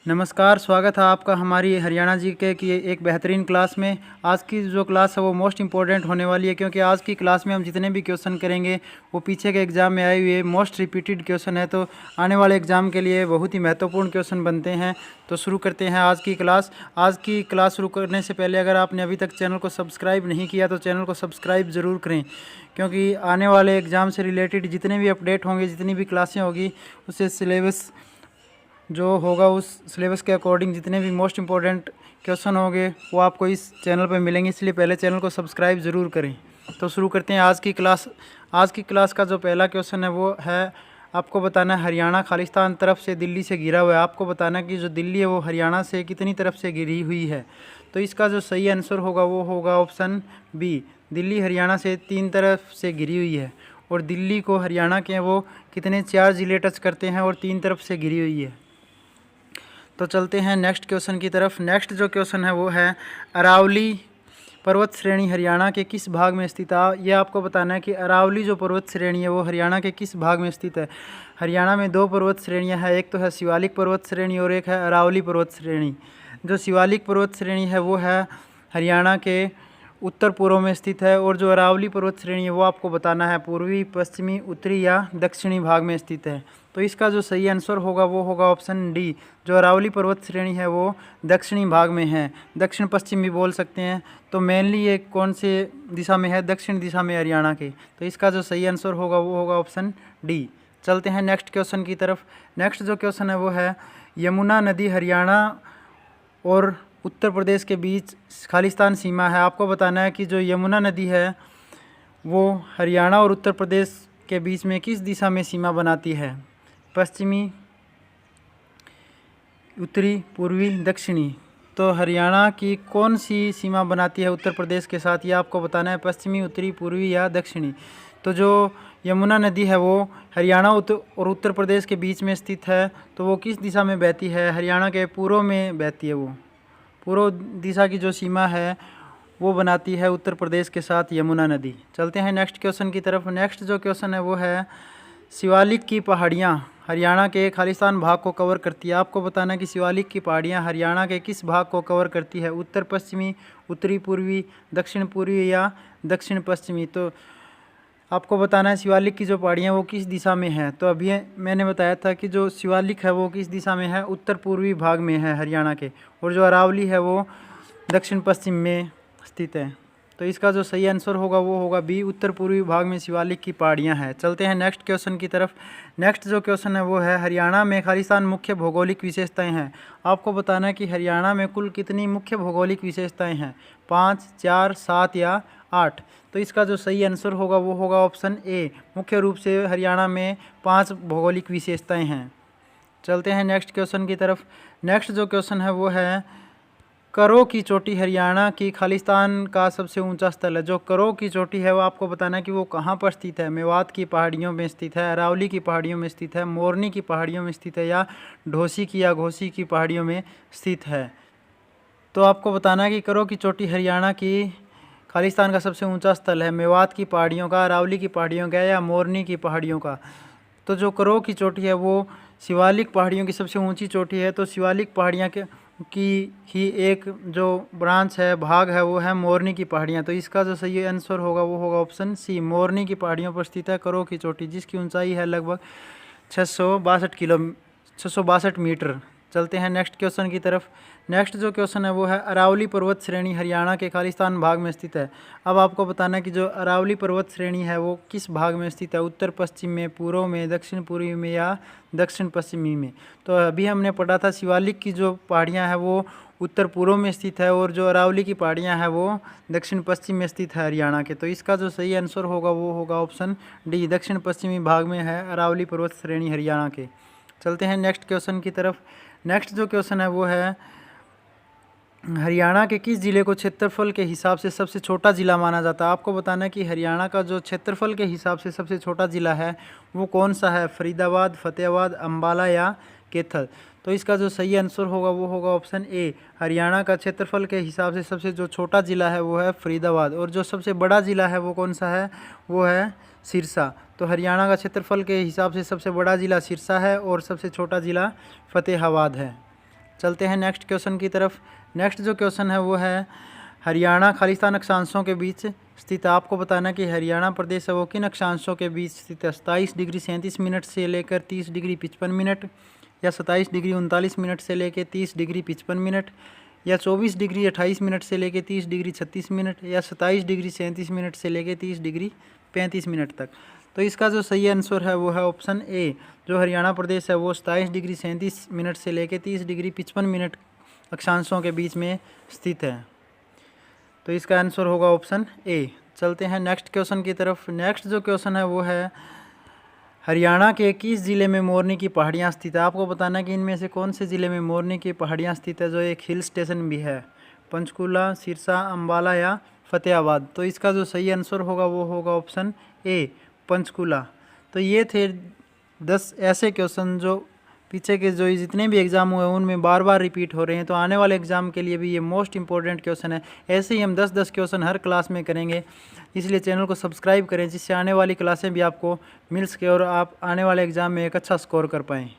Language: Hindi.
नमस्कार, स्वागत है आपका हमारी हरियाणा जीके की एक बेहतरीन क्लास में। आज की जो क्लास है वो मोस्ट इम्पोर्टेंट होने वाली है, क्योंकि आज की क्लास में हम जितने भी क्वेश्चन करेंगे वो पीछे के एग्ज़ाम में आए हुए मोस्ट रिपीटेड क्वेश्चन है, तो आने वाले एग्ज़ाम के लिए बहुत ही महत्वपूर्ण क्वेश्चन बनते हैं। तो शुरू करते हैं आज की क्लास। आज की क्लास शुरू करने से पहले अगर आपने अभी तक चैनल को सब्सक्राइब नहीं किया तो चैनल को सब्सक्राइब ज़रूर करें, क्योंकि आने वाले एग्ज़ाम से रिलेटेड जितने भी अपडेट होंगे, जितनी भी क्लासें होगी, उससे सिलेबस जो होगा उस सिलेबस के अकॉर्डिंग जितने भी मोस्ट इम्पोर्टेंट क्वेश्चन होंगे वो आपको इस चैनल पर मिलेंगे, इसलिए पहले चैनल को सब्सक्राइब ज़रूर करें। तो शुरू करते हैं आज की क्लास। आज की क्लास का जो पहला क्वेश्चन है वो है, आपको बताना है हरियाणा खालिस्तान तरफ से दिल्ली से घिरा हुआ है। आपको बताना है कि जो दिल्ली है वो हरियाणा से कितनी तरफ से घिरी हुई है। तो इसका जो सही आंसर होगा वो होगा ऑप्शन बी, दिल्ली हरियाणा से 3 तरफ से घिरी हुई है। और दिल्ली को हरियाणा के वो कितने 4 ज़िले टच करते हैं और 3 तरफ से घिरी हुई है। तो चलते हैं नेक्स्ट क्वेश्चन की तरफ। नेक्स्ट जो क्वेश्चन है वो है, अरावली पर्वत श्रेणी हरियाणा के किस भाग में स्थित है। ये आपको बताना है कि अरावली जो पर्वत श्रेणी है वो हरियाणा के किस भाग में स्थित है। हरियाणा में 2 पर्वत श्रेणियां हैं, एक तो है शिवालिक पर्वत श्रेणी और एक है अरावली पर्वत श्रेणी। जो शिवालिक पर्वत श्रेणी है वो है हरियाणा के उत्तर पूर्व में स्थित है, और जो अरावली पर्वत श्रेणी है वो आपको बताना है पूर्वी, पश्चिमी, उत्तरी या दक्षिणी भाग में स्थित है। तो इसका जो सही आंसर होगा वो होगा ऑप्शन डी, जो अरावली पर्वत श्रेणी है वो दक्षिणी भाग में है, दक्षिण पश्चिम भी बोल सकते हैं। तो मेनली ये कौन से दिशा में है, दक्षिण दिशा में हरियाणा के। तो इसका जो सही आंसर होगा वो होगा ऑप्शन डी। चलते हैं नेक्स्ट क्वेश्चन की तरफ। नेक्स्ट जो क्वेश्चन है वो है, यमुना नदी हरियाणा और उत्तर प्रदेश के बीच खालिस्तान सीमा है। आपको बताना है कि जो यमुना नदी है वो हरियाणा और उत्तर प्रदेश के बीच में किस दिशा में सीमा बनाती है, पश्चिमी, उत्तरी, पूर्वी, दक्षिणी। तो हरियाणा की कौन सी सीमा बनाती है उत्तर प्रदेश के साथ, ये आपको बताना है, पश्चिमी, उत्तरी, पूर्वी या दक्षिणी। तो जो यमुना नदी है वो हरियाणा और उत्तर प्रदेश के बीच में स्थित है, तो वो किस दिशा में बहती है, हरियाणा के पूर्व में बहती है। वो पूर्व दिशा की जो सीमा है वो बनाती है उत्तर प्रदेश के साथ यमुना नदी। चलते हैं नेक्स्ट क्वेश्चन की तरफ। नेक्स्ट जो क्वेश्चन है वो है, शिवालिक की पहाड़ियाँ हरियाणा के खालिस्तान भाग को कवर करती है। आपको बताना है कि शिवालिक की पहाड़ियाँ हरियाणा के किस भाग को कवर करती है, उत्तर पश्चिमी, उत्तरी पूर्वी, दक्षिण पूर्वी या दक्षिण पश्चिमी। तो आपको बताना है शिवालिक की जो पहाड़ियाँ वो किस दिशा में है। तो अभी मैंने बताया था कि जो शिवालिक है वो किस दिशा में है, उत्तर पूर्वी भाग में है हरियाणा के, और जो अरावली है वो दक्षिण पश्चिम में स्थित है। तो इसका जो सही आंसर होगा वो होगा बी, उत्तर पूर्वी भाग में शिवालिक की पहाड़ियाँ हैं। चलते हैं नेक्स्ट क्वेश्चन की तरफ। नेक्स्ट जो क्वेश्चन है वो है, हरियाणा में खालिस्तान मुख्य भौगोलिक विशेषताएं हैं। आपको बताना है कि हरियाणा में कुल कितनी मुख्य भौगोलिक विशेषताएं हैं, 5, 4, 7 या 8। तो इसका जो सही आंसर होगा वो होगा ऑप्शन ए, मुख्य रूप से हरियाणा में 5 भौगोलिक विशेषताएं हैं। चलते हैं नेक्स्ट क्वेश्चन की तरफ। नेक्स्ट जो क्वेश्चन है वो है, करो की चोटी हरियाणा की खालिस्तान का सबसे ऊंचा स्थल है। जो करो की चोटी है वो आपको बताना है कि वो कहाँ पर स्थित है, मेवात की पहाड़ियों में स्थित है, अरावली की पहाड़ियों में स्थित है, मोरनी की पहाड़ियों में स्थित है या ढोसी की या घोसी की पहाड़ियों में स्थित है। तो आपको बताना है कि करो की चोटी हरियाणा की खालिस्तान का सबसे ऊंचा स्थल है, मेवात की पहाड़ियों का, अरावली की पहाड़ियों का या मोरनी की पहाड़ियों का। तो जो करो की चोटी है वो शिवालिक पहाड़ियों की सबसे ऊंची चोटी है। तो शिवालिक पहाड़ियाँ की ही एक जो ब्रांच है, भाग है, वो है मोरनी की पहाड़ियाँ। तो इसका जो सही आंसर होगा वो होगा ऑप्शन सी, मोरनी की पहाड़ियों पर स्थित है करो की चोटी, जिसकी ऊंचाई है लगभग 662 मीटर। चलते हैं नेक्स्ट क्वेश्चन की तरफ। नेक्स्ट जो क्वेश्चन है वो है, अरावली पर्वत श्रेणी हरियाणा के खालिस्तान भाग में स्थित है। अब आपको बताना है कि जो अरावली पर्वत श्रेणी है वो किस भाग में स्थित है, उत्तर पश्चिम में, पूर्व में, दक्षिण पूर्वी में या दक्षिण पश्चिमी में। तो अभी हमने पढ़ा था शिवालिक की जो पहाड़ियाँ हैं वो उत्तर पूर्व में स्थित है, और जो अरावली की पहाड़ियाँ हैं वो दक्षिण पश्चिम में स्थित है हरियाणा के। तो इसका जो सही आंसर होगा वो होगा ऑप्शन डी, दक्षिण पश्चिमी भाग में है अरावली पर्वत श्रेणी हरियाणा के। चलते हैं नेक्स्ट क्वेश्चन की तरफ। नेक्स्ट जो क्वेश्चन है वो है, हरियाणा के किस ज़िले को क्षेत्रफल के हिसाब से सबसे छोटा ज़िला माना जाता है। आपको बताना है कि हरियाणा का जो क्षेत्रफल के हिसाब से सबसे छोटा ज़िला है वो कौन सा है, फरीदाबाद, फतेहाबाद, अम्बाला या कैथल। तो इसका जो सही आंसर होगा वो होगा ऑप्शन ए, हरियाणा का क्षेत्रफल के हिसाब से सबसे जो छोटा ज़िला है वो है फरीदाबाद, और जो सबसे बड़ा ज़िला है वो कौन सा है, वो है सिरसा। तो हरियाणा का क्षेत्रफल के हिसाब से सबसे बड़ा ज़िला सिरसा है और सबसे छोटा ज़िला फतेहाबाद है। चलते हैं नेक्स्ट क्वेश्चन की तरफ। नेक्स्ट जो क्वेश्चन है वो है हरियाणा खालिस्तान अक्षांशों के बीच स्थित। आपको बताना कि हरियाणा प्रदेश है वो किन अक्षांशों के बीच स्थित है। 27 डिग्री 37 मिनट से लेकर 30 डिग्री 55 मिनट, या 27 डिग्री 39 मिनट से लेकर 30 डिग्री 55 मिनट, या 24 डिग्री 28 मिनट से लेकर 30 डिग्री 36 मिनट, या 27 डिग्री 37 मिनट से लेकर 30 डिग्री 35 मिनट तक। तो इसका जो सही आंसर है वो है ऑप्शन ए। जो हरियाणा प्रदेश है वो 27 डिग्री 37 मिनट से लेकर 30 डिग्री 55 मिनट अक्षांशों के बीच में स्थित है। तो इसका आंसर होगा ऑप्शन ए। चलते हैं नेक्स्ट क्वेश्चन की तरफ। नेक्स्ट जो क्वेश्चन है वो है हरियाणा के किस ज़िले में मोरनी की पहाड़ियाँ स्थित है। आपको बताना है कि इनमें से कौन से ज़िले में मोरनी की पहाड़ियाँ स्थित है, जो एक हिल स्टेशन भी है। पंचकूला, सिरसा, अम्बाला या फतेहाबाद। तो इसका जो सही आंसर होगा वो होगा ऑप्शन ए, पंचकूला। तो ये थे 10 ऐसे क्वेश्चन जो पीछे के जो जितने भी एग्ज़ाम हुए उनमें बार बार रिपीट हो रहे हैं। तो आने वाले एग्ज़ाम के लिए भी ये मोस्ट इंपॉर्टेंट क्वेश्चन है। ऐसे ही हम 10-10 क्वेश्चन हर क्लास में करेंगे, इसलिए चैनल को सब्सक्राइब करें जिससे आने वाली क्लासें भी आपको मिल सके और आप आने वाले एग्ज़ाम में एक अच्छा स्कोर कर पाएँ।